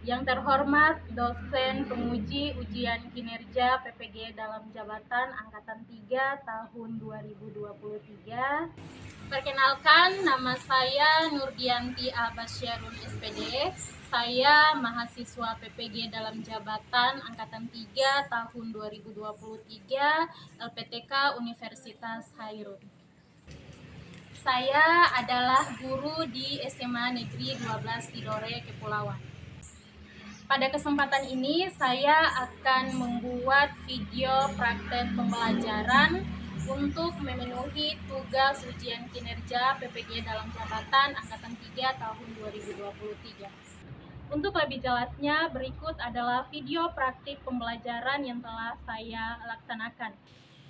Yang terhormat dosen penguji ujian kinerja PPG dalam jabatan Angkatan 3 tahun 2023. Perkenalkan, nama saya Nurdianti Abasyarun SPD. Saya mahasiswa PPG dalam jabatan Angkatan 3 tahun 2023 LPTK Universitas Hairun. Saya adalah guru di SMA Negeri 12 Tidore, Kepulauan. Pada kesempatan ini saya akan membuat video praktek pembelajaran untuk memenuhi tugas ujian kinerja PPG dalam jabatan Angkatan 3 tahun 2023. Untuk lebih jelasnya, berikut adalah video praktik pembelajaran yang telah saya laksanakan.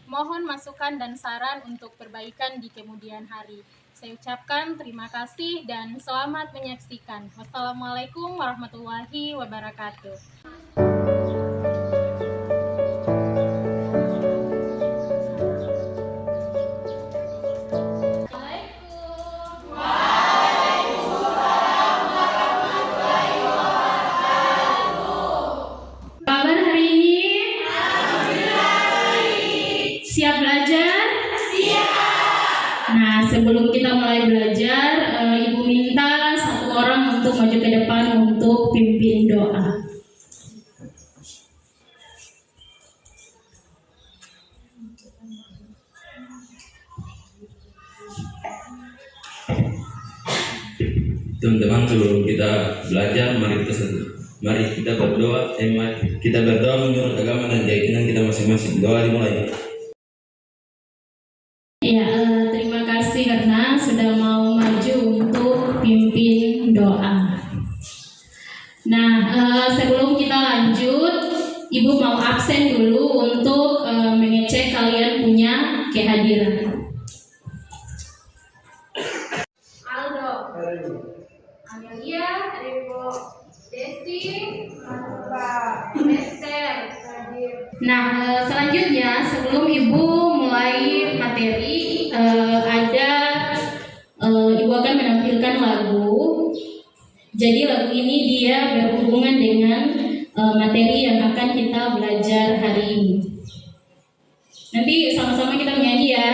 Mohon masukan dan saran untuk perbaikan di kemudian hari. Saya ucapkan terima kasih dan selamat menyaksikan. Wassalamualaikum warahmatullahi wabarakatuh. Kabar hari ini? Siap belajar? Siap. Nah, sebelum kita mulai belajar, Ibu minta satu orang untuk maju ke depan untuk pimpin doa. Teman-teman, sebelum kita belajar, mari kita berdoa. Mari kita berdoa menurut agama dan keyakinan kita masing-masing. Doa dimulai. Ya, terima kasih karena sudah mau maju untuk pimpin doa. Nah, sebelum kita lanjut, Ibu mau absen dulu untuk mengecek kalian punya kehadiran. Aldo, Amelia, Ibu, Desi, Esther. Nah, selanjutnya sebelum Ibu mulai materi, Ibu akan menampilkan lagu. Jadi lagu ini dia berhubungan dengan materi yang akan kita belajar hari ini. Nanti sama-sama kita menyanyi ya.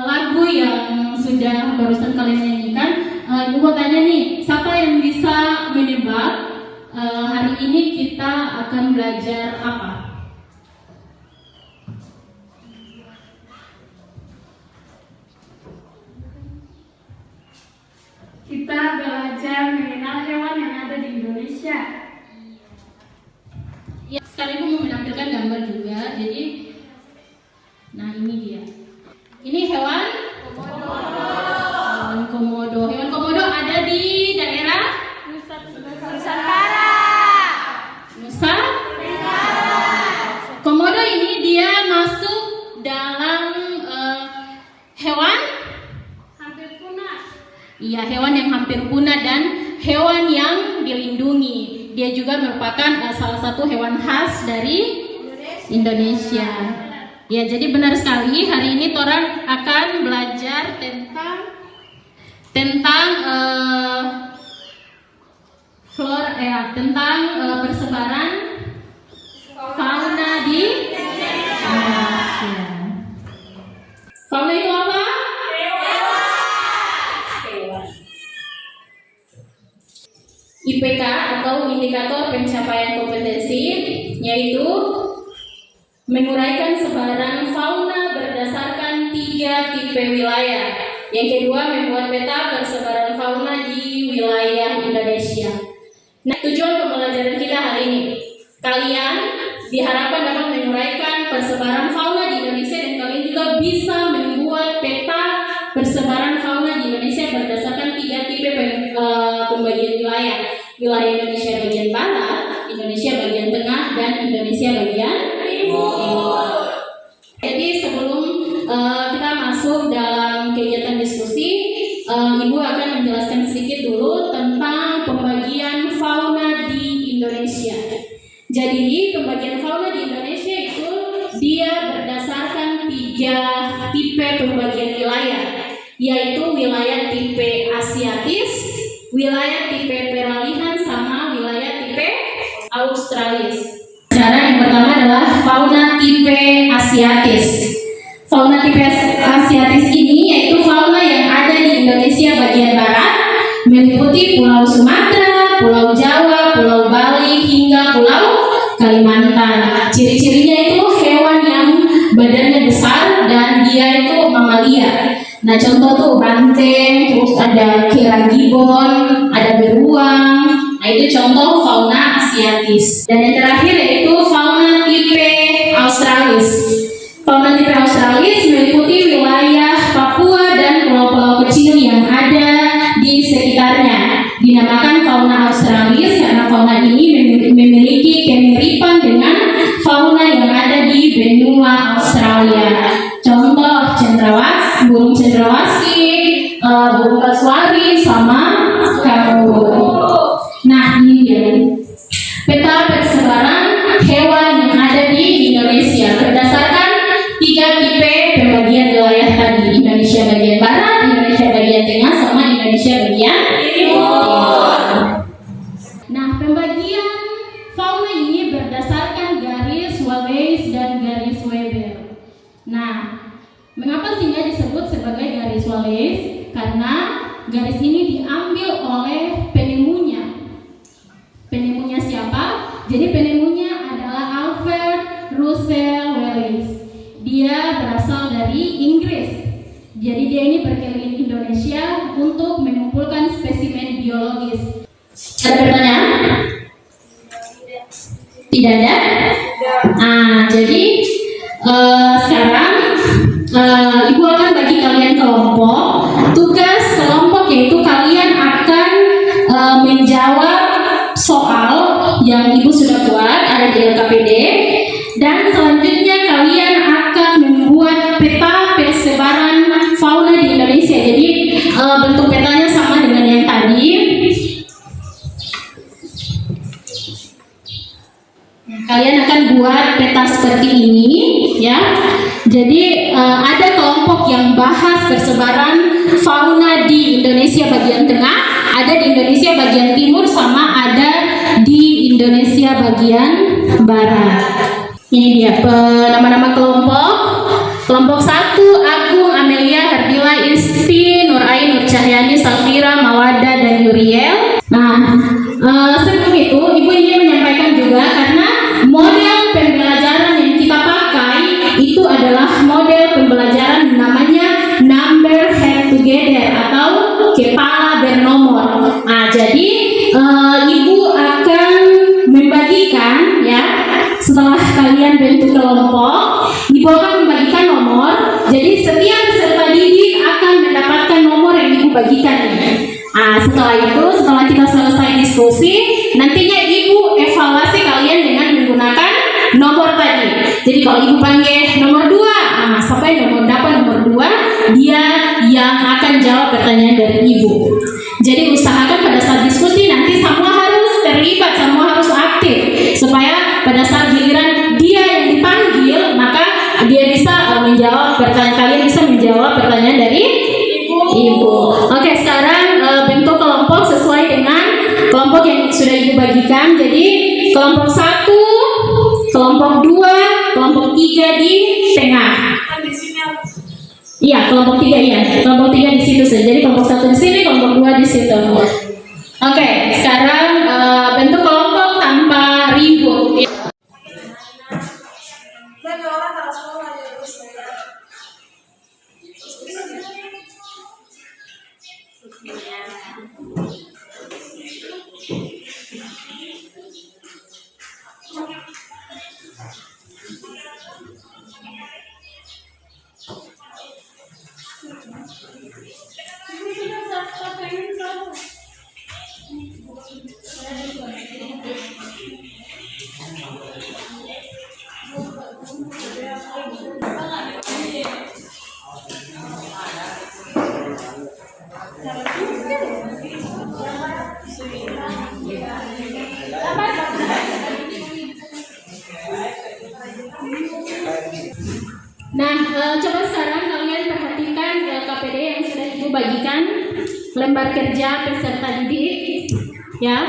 Lagu yang sudah barusan kalian nyanyikan, Ibu mau tanya nih, siapa yang bisa menebak hari ini kita akan belajar apa? Kita belajar mengenal hewan yang ada di Indonesia. Ya, sekarang Ibu mau menampilkan gambar juga. Jadi, nah ini dia. Ini hewan komodo. Hewan komodo ada di daerah Nusantara. Nusa. Komodo ini dia masuk dalam hewan. Hampir punah. Iya, hewan yang hampir punah dan hewan yang dilindungi. Dia juga merupakan salah satu hewan khas dari Indonesia. Ya, jadi benar sekali hari ini Torang akan belajar tentang tentang persebaran fauna di Indonesia. Fauna itu apa? Hewan. IPK atau indikator pencapaian kompetensi yaitu menguraikan sebaran fauna berdasarkan 3 tipe wilayah. Yang kedua, membuat peta persebaran fauna di wilayah Indonesia. Nah, tujuan pembelajaran kita hari ini, kalian diharapkan dapat menguraikan persebaran fauna di Indonesia dan kalian juga bisa membuat peta persebaran fauna di Indonesia berdasarkan 3 tipe pembagian wilayah. Wilayah Indonesia bagian barat, Indonesia bagian tengah, dan Indonesia bagian timur. Jadi sebelum kita masuk dalam kegiatan diskusi, Ibu akan menjelaskan sedikit dulu tentang pembagian fauna di Indonesia. Jadi pembagian fauna di Indonesia itu dia berdasarkan 3 tipe pembagian wilayah, yaitu wilayah tipe Asiatis, wilayah tipe peralihan, sama wilayah tipe Australis. Cara yang pertama adalah fauna tipe Asiatis. Fauna tipe Asiatis ini yaitu fauna yang ada di Indonesia bagian barat, meliputi Pulau Sumatera, Pulau Jawa, Pulau Bali, hingga Pulau Kalimantan. Ciri-cirinya itu hewan yang badannya besar dan dia itu mamalia. Nah, contoh tuh banteng, terus ada kera gibbon, ada beruang. Nah, itu contoh fauna Asiatis. Dan yang terakhir yaitu fauna tipe Australis. Fauna tipe Australis meliputi wilayah Papua dan pulau-pulau kecil yang ada di sekitarnya. Dinamakan fauna Australis karena fauna ini memiliki kemiripan dengan fauna yang ada di benua Australia. Contoh burung cendrawasih, burung kasuari, sama kanguru. Nah, ini dia peta persebaran hewan yang ada di Indonesia berdasarkan 3 tipe pembagian wilayah tadi: Indonesia bagian barat, Indonesia bagian tengah, sama Indonesia bagian timur. Nah, pembagian fauna ini berdasarkan garis Wallace dan garis Weber. Nah, mengapa sehingga disebut sebagai garis Wallace? Karena garis ini diambil oleh penemunya. Penemunya siapa? Jadi penemunya adalah Alfred Russel Wallace. Dia berasal dari Inggris. Jadi dia ini berkeliling Indonesia untuk mengumpulkan spesimen biologis. Ada pertanyaan? Tidak ada? Jadi sekarang Ibu akan bagi kalian kelompok. Tugas kelompok yaitu kalian akan menjawab soal yang Ibu sudah buat, ada di LKPD. Dan selanjutnya kalian akan membuat peta persebaran fauna di Indonesia. Jadi bentuk petanya sama dengan yang tadi. Kalian akan buat peta seperti ini, ya. Jadi ada kelompok yang bahas persebaran fauna di Indonesia bagian tengah, ada di Indonesia bagian timur, sama ada di Indonesia bagian barat. Ini dia nama-nama kelompok. Kelompok 1, Agung, Amelia, Hardila, Ispi, Nurain, Nur Cahyani, Safira, Mawada, dan Yuriel. Nah, sebelum itu Ibu ingin menyampaikan juga karena model pembelajaran yang kita pakai itu adalah model pembelajaran namanya number head together atau kepala bernomor. Nah, jadi Ibu akan membagikan, ya, setelah kalian bentuk kelompok, Ibu akan membagikan nomor. Jadi setiap peserta didik akan mendapatkan nomor yang Ibu bagikan. Nah, setelah itu, setelah kita selesai diskusi, nantinya Ibu evaluasi kalian dengan menggunakan nomor tadi. Jadi kalau Ibu panggil nomor 2, sampai dapat nomor 2, dia yang akan jawab pertanyaan dari Ibu. Jadi usahakan pada saat diskusi nanti semua harus terlibat, semua harus aktif, supaya pada saat giliran dia yang dipanggil, maka dia bisa menjawab pertanyaan, kalian bisa menjawab pertanyaan dari Ibu. Oke, sekarang kelompok yang sudah Ibu bagikan. Jadi kelompok 1, kelompok 2, kelompok 3 di tengah. Iya, kelompok 3 ya. Kelompok 3 di situ saja. Jadi kelompok 1 di sini, kelompok 2 di situ. Oke, sekarang bentuk kelompok tanpa ribut. Nah, coba sekarang kalian perhatikan KPD yang sudah Ibu bagikan, lembar kerja peserta didik, ya,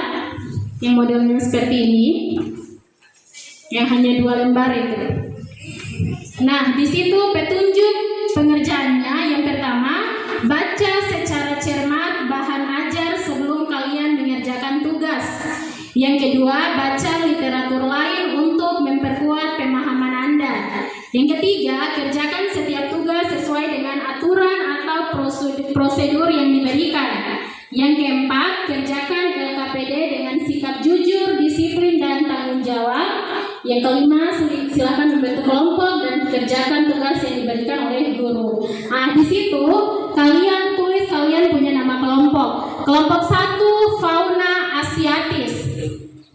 yang modelnya seperti ini, yang hanya 2 lembar itu. Nah, di situ petunjuk pengerjaannya. Yang pertama, baca secara cermat bahan ajar sebelum kalian mengerjakan tugas. Yang kedua, baca literatur lain untuk memperkuat pemahaman Anda. Yang ketiga, kerjakan setiap tugas sesuai dengan aturan atau prosedur yang diberikan. Yang keempat, kerjakan LKPD dengan sikap jujur, disiplin, dan tanggung jawab. Yang kelima, silakan membentuk kelompok dan kerjakan tugas yang diberikan oleh guru. Nah, di situ kalian tulis kalian punya nama kelompok. Kelompok 1, fauna asiatis.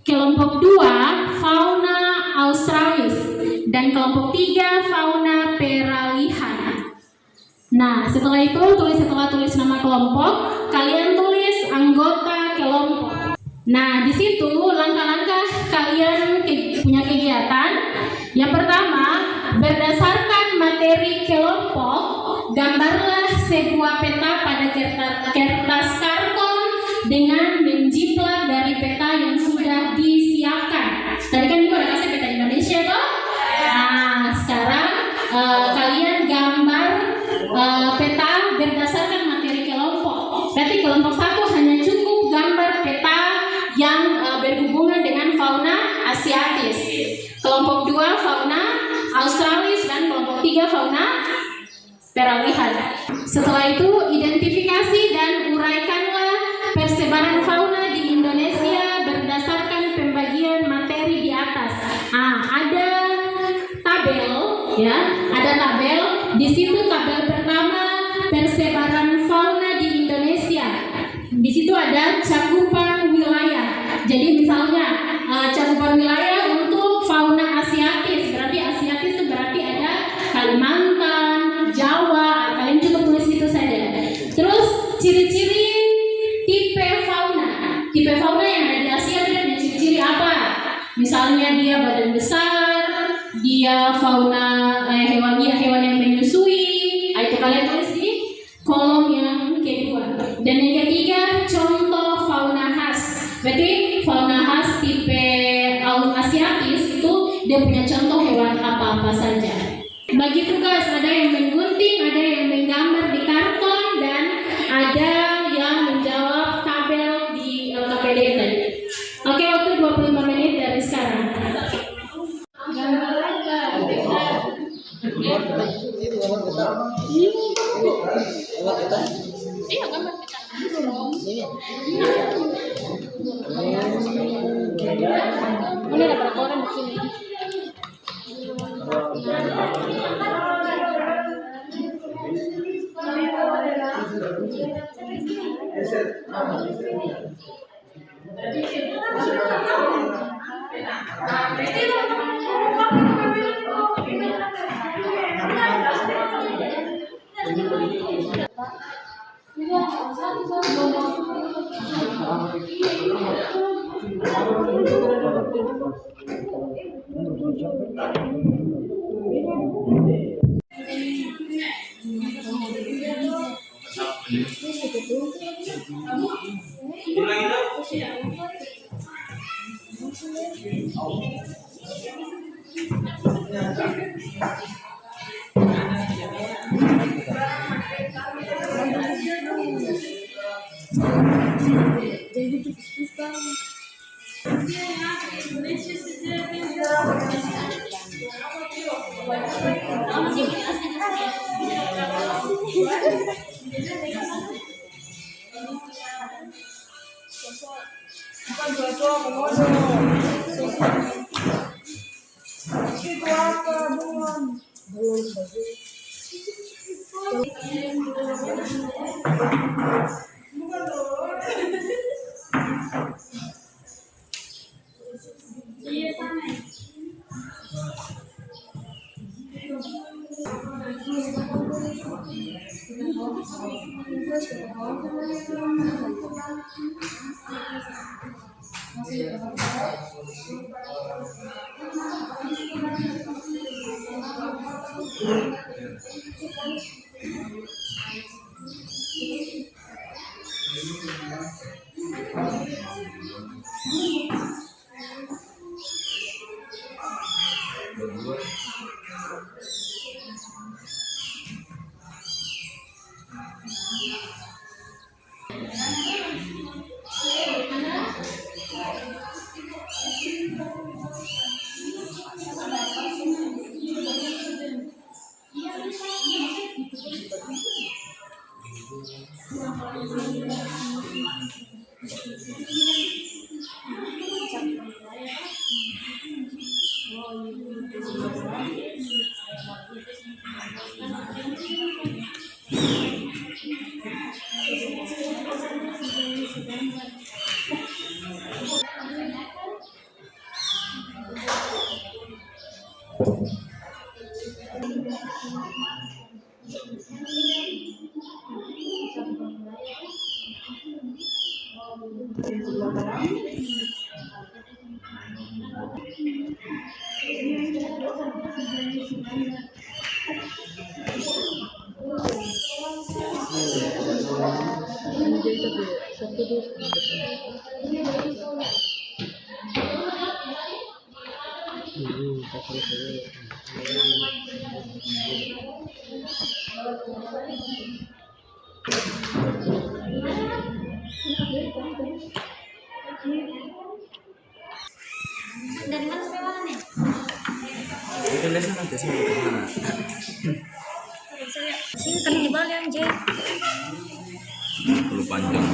Kelompok 2, fauna australis. Dan kelompok 3, fauna peralihan. Nah, setelah itu setelah tulis nama kelompok, kalian tulis anggota kelompok. Nah, di situ langkah-langkah kalian punya kegiatan. Yang pertama, berdasarkan materi kelompok, gambarlah sebuah peta pada kertas karton dengan menjiplak dari peta yang sudah disiapkan. Tadi kan Ibu ada kasih peta Indonesia toh? Nah, sekarang kalian gambar peta berdasarkan materi kelompok. Berarti kelompok 1 hanya cukup gambar peta yang berhubungan dengan fauna asiatis. Kelompok 2 fauna australis dan kelompok 3 fauna peralihan. Setelah itu identifikasi dan uraikanlah persebaran fauna di Indonesia berdasarkan pembagian materi di atas. Nah, ada tabel ya, ada tabel. Di situ tabel pertama persebaran fauna di Indonesia. Di situ ada cakupan wilayah. Jadi misalnya cakupan wilayah untuk fauna asiatis, berarti asiatis itu berarti ada Kalimantan, Jawa. Kalian cukup tulis itu saja. Terus ciri-ciri tipe fauna. Tipe fauna yang ada di Asia itu punya ciri-ciri apa? Misalnya dia badan besar, dia fauna hewan yang menyusui. Itu kalian tulis di kolom yang kedua. Dan yang ketiga, contoh fauna khas. Berarti fauna khas tipe asiatis itu dia punya contoh hewan apa-apa saja. Bagi tugas ada yang menggunting, ada yang menggambar di karton, dan ada yang menjawab tabel di LKPD tadi. Oke, waktu 25 menit dari sekarang. Iya, gambar peta. Ini ada berapa orang di sini? Dari mana sampai mana nih? Itu lesnya nanti sih mana? Sini kan di Bali anjir. Perlu panjang.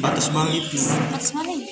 Batas bangit. Batas mana nih?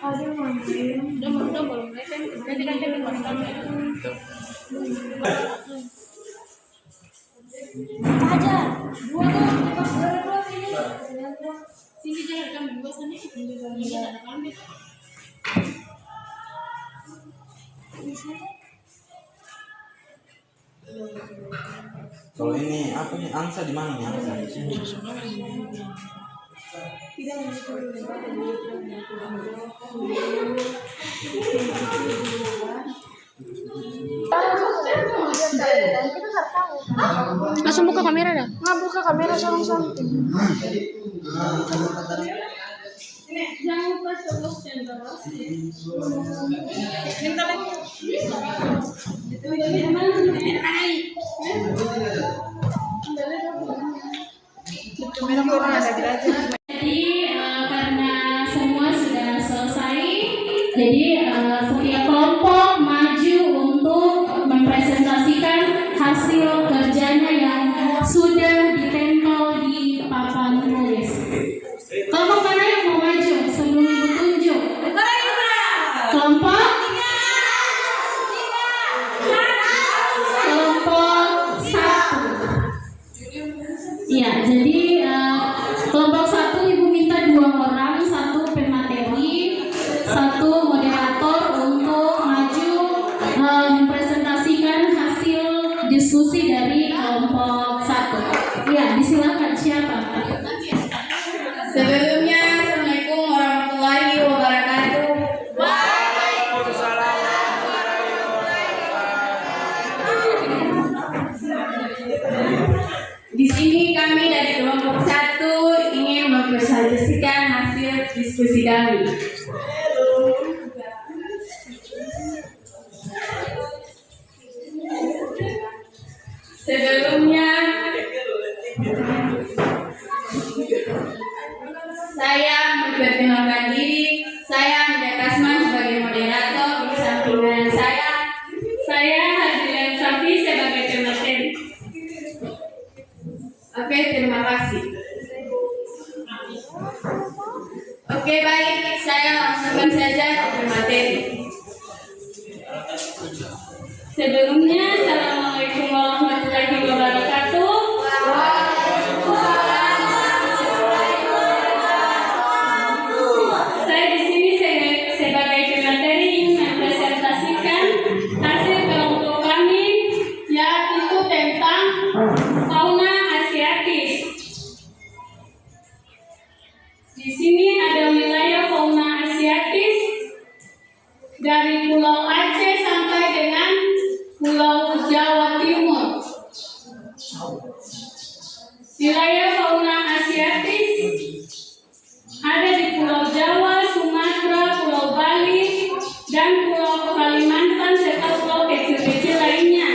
Udah belum kan? Aja. Dua ini. Sini jangan kami dua sana. Ini ada kami. Kalau ini apa nih angsa di mana nih angsa? Langsung buka kamera dah. Nggak buka kamera samping. Jangan lupa showbox channel. Minta lagi. Kamera kurang ada belajar. Jadi karena semua sudah selesai, jadi setiap kelompok maju untuk mempresentasikan hasil kerjanya yang sudah ditempel di papan tulis. Kelompok mana yang mau maju sebelum ibu tunjuk? Kelompok satu. Ya, jadi kelompok satu ibu minta 2 orang. silakan siapa? Sebelumnya, Assalamualaikum warahmatullahi wabarakatuh. Di sini kami dari kelompok 1 ingin mempresentasikan hasil diskusi kami. Sebelumnya, saya memperkenalkan diri. Saya Anda Kasman sebagai moderator. Di samping dengan saya Hadrian Safi sebagai pemateri. Oke, terima kasih. Oke, baik, saya langsungkan saja ke materi. Sebelumnya, Assalamualaikum warahmatullahi wabarakatuh. Saya di sini sebagai pemateri ingin mempresentasikan hasil kelompok kami, yaitu tentang fauna asiatis. Di sini ada wilayah fauna asiatis dari Pulau Aceh sampai dengan Pulau Jawa Timur. Wilayah fauna asiatis ada di Pulau Jawa, Sumatera, Pulau Bali, dan Pulau Kalimantan serta pulau kecil-kecil lainnya.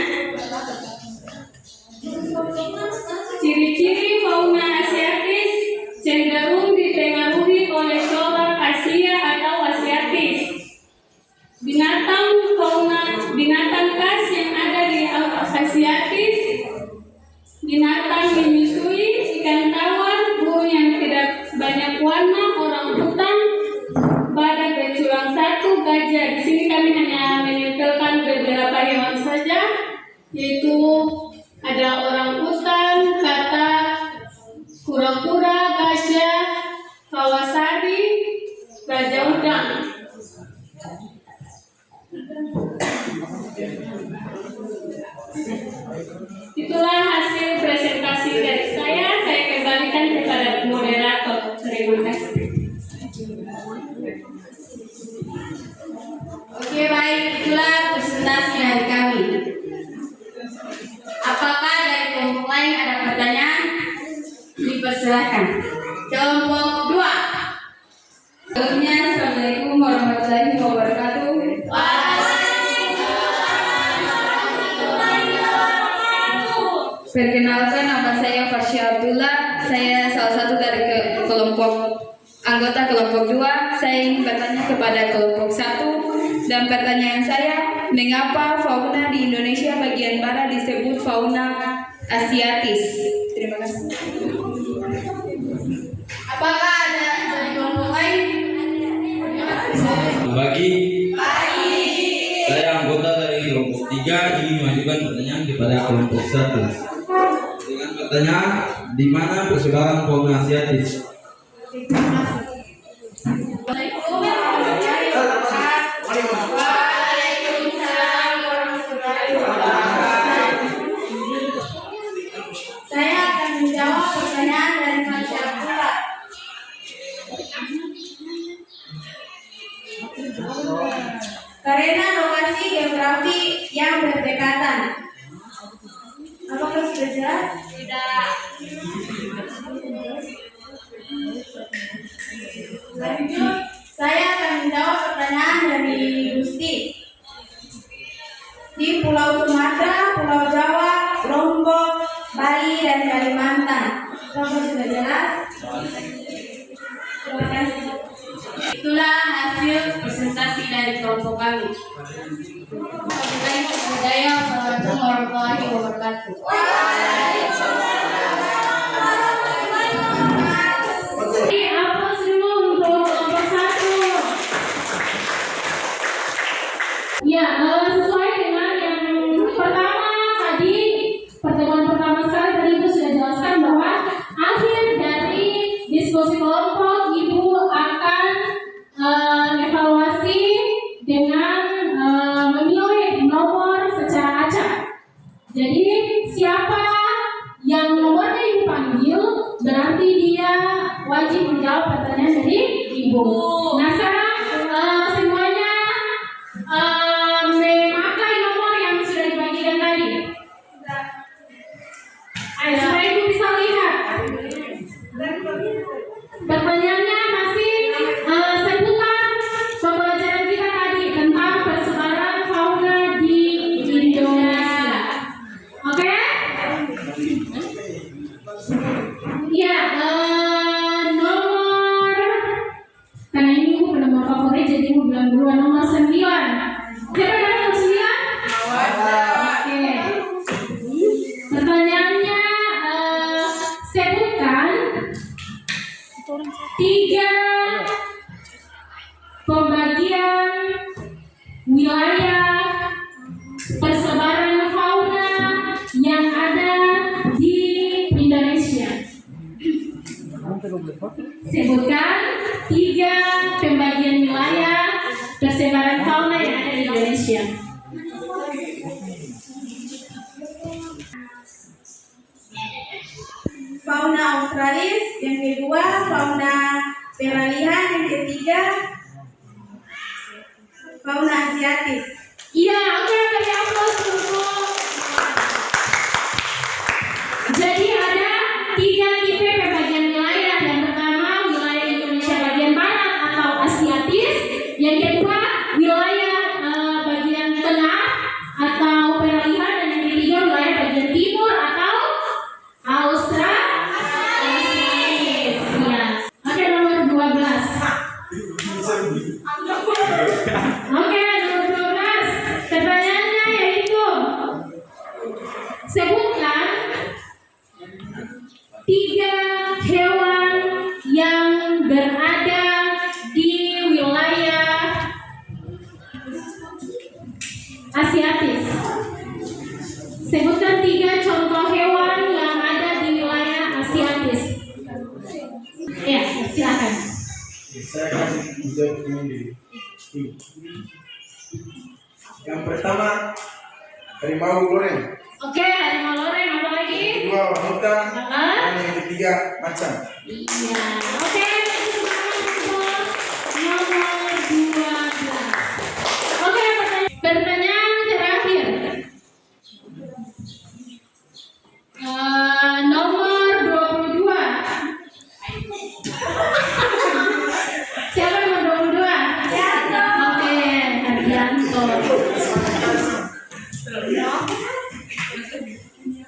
Ciri-ciri fauna asiatis cenderung dipengaruhi oleh flora Asia atau asiatis. Binatang khas yang ada di asiatis, binatang menyusui, ikan tawar, burung yang tidak banyak warna, orang hutan, badak beculang satu, gajah. Di sini kami hanya menempelkan beberapa hewan saja, yaitu ada orang hutan, katak, kura-kura, gajah, kawasari, raja udang. Itulah hasil presentasi dari saya. Saya kembalikan kepada moderator. Terima kasih. Oke, baik, itulah presentasi dari kami. Apakah dari kelompok lain ada pertanyaan? Dipersilahkan. Kelompok 2. Sebelumnya, Assalamualaikum warahmatullahi wabarakatuh. Perkenalkan, nama saya Farsya Abdullah. Saya salah satu dari anggota kelompok 2. Saya ingin bertanya kepada kelompok 1. Dan pertanyaan saya, mengapa fauna di Indonesia bagian barat disebut fauna asiatis? Terima kasih. Apakah ada dari kelompok lain? Bagi saya anggota dari kelompok 3 ingin mengajukan pertanyaan kepada kelompok 1 dengan pertanyaan, di mana persebaran fauna asiatis? Saya akan menjawab pertanyaan dari masyarakat. Karena lokasi geografi yang berdekatan. Apakah sudah jelas? Tidak. Lanjut, saya akan menjawab pertanyaan dari Gusti. Di Pulau Sumatera, Pulau Jawa, Lombok, Bali, dan Kalimantan. Apakah sudah jelas? Terima kasih. Itulah hasil presentasi dari kelompok kami. Assalamualaikum warahmatullahi wabarakatuh. Aplaus dulu untuk kelompok 1. Ya, sesuai dengan yang pertama tadi, pertemuan pertama sekali tadi itu sudah jelaskan bahwa akhir dari diskusi kelompok Ibu akan evaluasi dengan memilih nomor secara acak. Jadi siapa Nah sekarang semuanya memakai nomor yang sudah dibagikan tadi. Ayo supaya ibu bisa lihat. Pertanyaannya masih seputar pembelajaran kita tadi tentang persebaran fauna di Indonesia. Oke? Ya, nomor, karena ini ibu nomor favorit jadi ibu bilang duluan nomor 9. Siapa yang nomor 9? Oke. Pertanyaannya sebutkan 3 pembagian wilayah persebaran fauna yang ada di Indonesia. Sebutkan 3 pembagian wilayah persebaran fauna yang ada di Indonesia. Fauna australis, yang kedua fauna peralihan, yang ketiga fauna asiatis. Iya, oke, beri aplaus dulu. Jadi ada 3 tipe pembagian wilayah. Yang pertama wilayah Indonesia bagian barat atau asiatis. Yang kedua wilayah bagian tengah atau peralihan. Dan yang ketiga wilayah bagian timur atau australis. Ya. Oke, nomor 12. Oke, nomor 12. Pertanyaannya yaitu sebutkan 3 hewan yang berada di wilayah asiatis. Sebutkan 3 contoh hewan yang ada di wilayah asiatis. Ya, silakan. Saya kasih jawab ini. Yang pertama harimau goreng. Oke, harimau loreng, apa lagi? Kedua orangutan. Hah? Dan yang ketiga macan. Iya, oke. Nomor 12. Oke, pertanyaan terakhir. Nomor 22. Siapa nomor 22? Oke, Hardianto.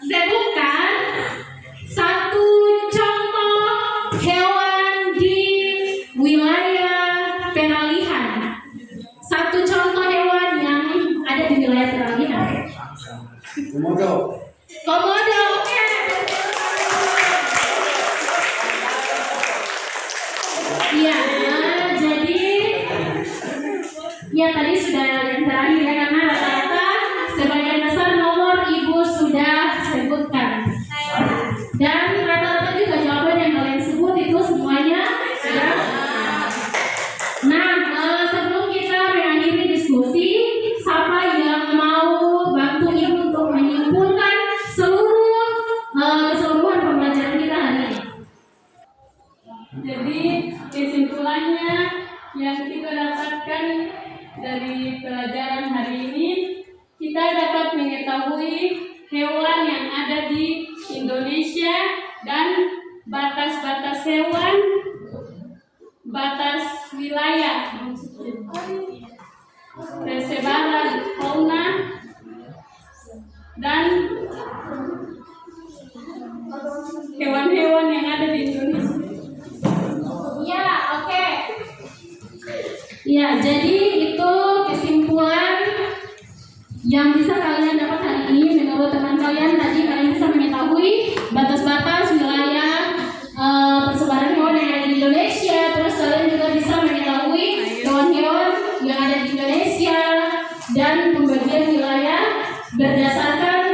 Sebutkan 1 contoh hewan di wilayah peralihan. 1 contoh hewan yang ada di wilayah peralihan. Komodo. Komodo, oke. Iya, jadi ya tadi sudah yang terakhir ya, karena rata-rata sebagian besar nomor ibu sudah sebutkan. Dan rata-rata juga jawaban yang kalian sebut itu semuanya sudah. Nah, sebelum kita mengakhiri diskusi, siapa yang mau bantu ibu untuk menyimpulkan keseluruhan pembelajaran kita hari ini? Jadi kesimpulannya yang kita dapatkan dari pelajaran hari ini, kita dapat mengetahui hewan yang ada di Indonesia dan batas-batas hewan, batas wilayah, persebaran fauna, dan hewan-hewan yang ada di Indonesia. Ya, oke. Ya, jadi itu kesimpulan yang bisa kalian dapat hari ini. Menurut teman kalian tadi, kalian bisa mengetahui batas-batas wilayah persebaran hewan yang ada di Indonesia. Terus kalian juga bisa mengetahui hewan-hewan yang ada di Indonesia dan pembagian wilayah berdasarkan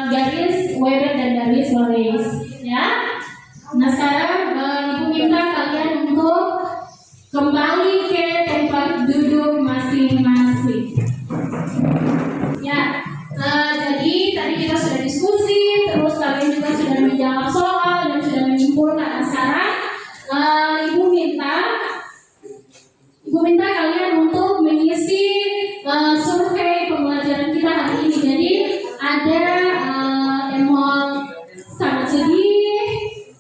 garis Weber dan garis Wallace. Ya. Nah sekarang ibu minta kalian untuk kembali ke tempat duduk masing-masing. Ya, jadi tadi kita sudah diskusi, terus kalian juga sudah menjawab soal dan sudah menyimpulkan. Nah, sekarang ibu minta Ibu minta kalian untuk mengisi survei pembelajaran kita hari ini. Jadi ada sangat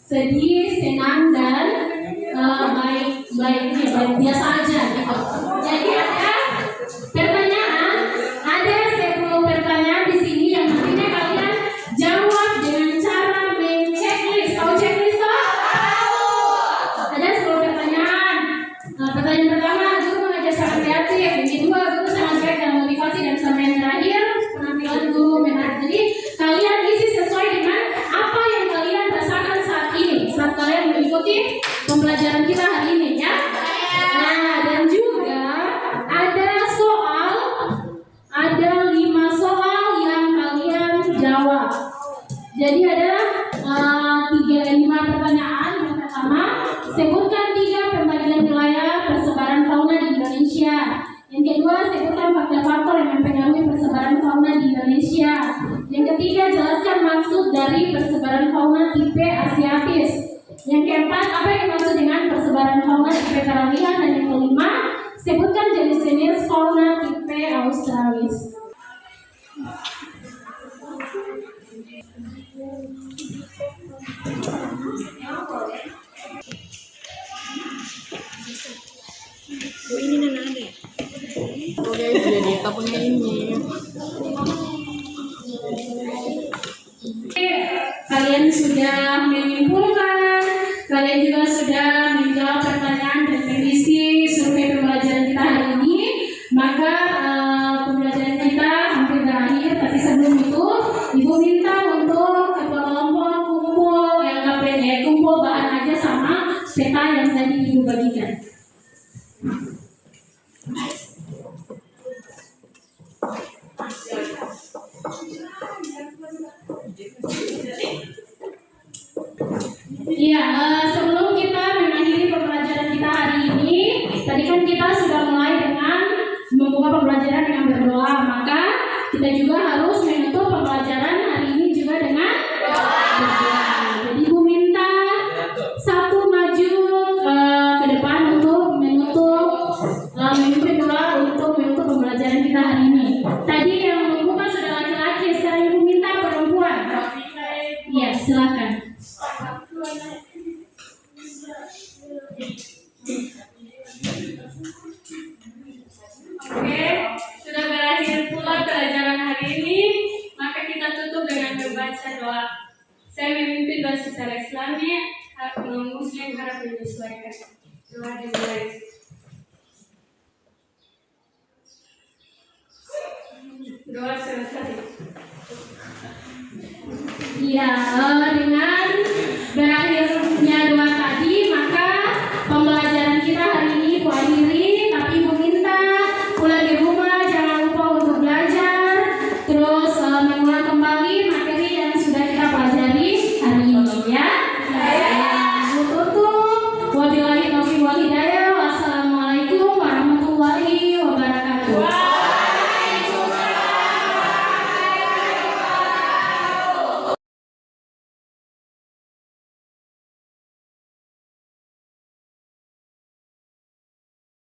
sedih, senang dan baik biasa aja gitu. Jadi ada pertanyaan, ada 10 pertanyaan di sini yang nantinya kalian jawab dengan cara men-checklist. Tahu checklist toh? Ada 10 pertanyaan. Pertanyaan pertama, guru mengajar sangat kreatif. Yang kedua, guru sangat baik dalam motivasi, dan sampai yang terakhir, penampilan guru menarik. Jadi kalian isi sesuai dengan apa yang kalian rasakan saat ini, saat kalian mengikuti pembelajaran kita hari ini ya. Nah, dan juga ada 5 soal yang kalian jawab. Jadi ada 5 pertanyaan. Yang pertama, sebutkan 3 pembagian wilayah persebaran fauna di Indonesia. Yang kedua, sebutkan faktor-faktor yang mempengaruhi persebaran fauna di Indonesia. Yang ketiga, jelaskan maksud dari persebaran fauna tipe Asiatis. Yang keempat, apa yang dimaksud dengan persebaran fauna tipe Karelian. Dan yang kelima, sebutkan jenis-jenis fauna tipe Australis. Kalian sudah menyimpulkan, kalian juga sudah menjawab pertanyaan dan mengisi survei pembelajaran kita hari ini. Maka pembelajaran kita hampir berakhir, tapi sebelum itu Ibu minta untuk ketua kelompok kumpul bahan aja sama peta yang tadi Ibu bagikan. Iya, sebelum kita mengakhiri pembelajaran kita hari ini, tadi kan kita sudah mulai dengan membuka pembelajaran dengan berdoa. Maka kita juga harus menutup pembelajaran hari ini juga dengan berdoa. Jadi Ibu minta satu maju ke depan untuk memimpin doa untuk menutup pembelajaran kita hari ini. Tadi yang membuka sudah laki-laki, sekarang Ibu minta perempuan. Iya, silakan. Oke, sudah berakhir pula pelajaran hari ini, maka kita tutup dengan membaca doa. Saya memimpin doa secara Islami, Muslim harap menyesuaikan. Doa dimulai. Doa selesai. Iya,